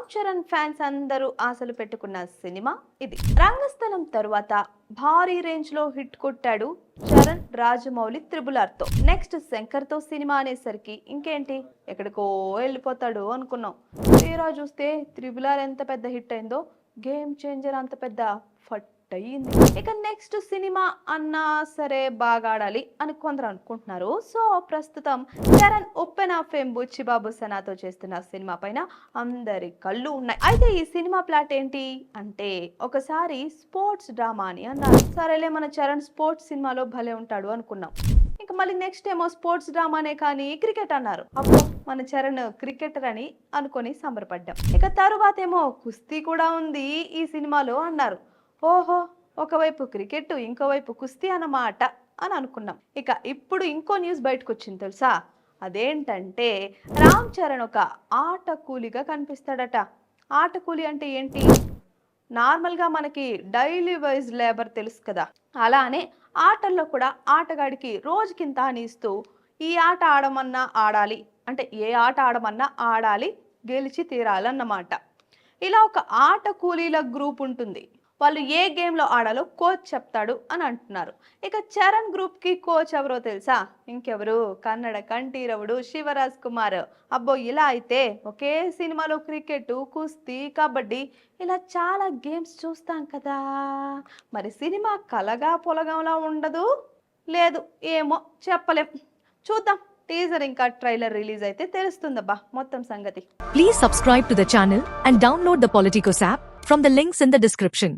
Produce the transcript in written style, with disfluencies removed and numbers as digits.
Ram Charan fans అందరూ ఆశలు పెట్టుకున్న సినిమా ఇది. రంగస్థలం తరువాత భారీ రేంజ్ లో హిట్ కొట్టాడు చరణ్ రాజమౌళి త్రిబుల్ తో. నెక్స్ట్ శంకర్ తో సినిమా అనేసరికి ఇంకేంటి ఎక్కడికో వెళ్ళిపోతాడు అనుకున్నాం. తీరా చూస్తే త్రిబుల్ ఎంత పెద్ద హిట్ అయిందో, గేమ్ చేంజర్ అంత పెద్ద ఫట్ అయ్యింది. ఇక నెక్స్ట్ సినిమా అన్నా సరే బాగా ఆడాలి అని కొందరు అనుకుంటున్నారు. సో ప్రస్తుతం చరణ్ ఉప్పెన ఫేమ్ బుచ్చిబాబు సనాతో చేస్తున్న సినిమా పైన అందరి కళ్ళు ఉన్నాయి. అయితే ఈ సినిమా ప్లాట్ ఏంటి అంటే, ఒకసారి స్పోర్ట్స్ డ్రామా అని అన్నారు. సరేలే, మన చరణ్ స్పోర్ట్స్ సినిమాలో భలే ఉంటాడు అనుకున్నాం. ఇంకా మళ్ళీ నెక్స్ట్ ఏమో స్పోర్ట్స్ డ్రామానే కానీ క్రికెట్ అన్నారు. అప్పుడు మన చరణ్ క్రికెటర్ అని అనుకొని సంబరపడ్డాం. ఇక తరువాత ఏమో కుస్తీ కూడా ఉంది ఈ సినిమాలో అన్నారు. ఓహో, ఒకవైపు క్రికెట్ ఇంకోవైపు కుస్తీ అన్నమాట అని అనుకున్నాం. ఇక ఇప్పుడు ఇంకో న్యూస్ బయటకు వచ్చింది తెలుసా? అదేంటంటే రామ్ చరణ్ ఒక ఆట కూలిగా కనిపిస్తాడట. ఆట కూలి అంటే ఏంటి? నార్మల్గా మనకి డైలీ వైజ్ లేబర్ తెలుసు కదా, అలానే ఆటల్లో కూడా ఆటగాడికి రోజుకింత అని ఇస్తూ ఈ ఆట ఆడమన్నా ఆడాలి అంటే ఏ ఆట ఆడమన్నా ఆడాలి, గెలిచి తీరాలన్నమాట. ఇలా ఒక ఆట కూలీల గ్రూప్ ఉంటుంది. వాళ్ళు ఏ గేమ్లో ఆడాలో కోచ్ చెప్తాడు అని అంటున్నారు. ఇక చరణ్ గ్రూప్కి కోచ్ ఎవరో తెలుసా? ఇంకెవరు, కన్నడ కంఠీరవుడు శివరాజ్ కుమార్. అబ్బో, ఇలా అయితే ఒకే సినిమాలో క్రికెట్, కుస్తీ, కబడ్డీ ఇలా చాలా గేమ్స్ చూస్తాం కదా. మరి సినిమా కలగా పొలగంలా ఉండదు? లేదు, ఏమో చెప్పలేం. చూద్దాం. టీజర్ ఇంకా ట్రైలర్ రిలీజ్ అయితే తెలుస్తుందబ్బా మొత్తం సంగతి. Please subscribe to the channel and download the Politicos app from the links in the description.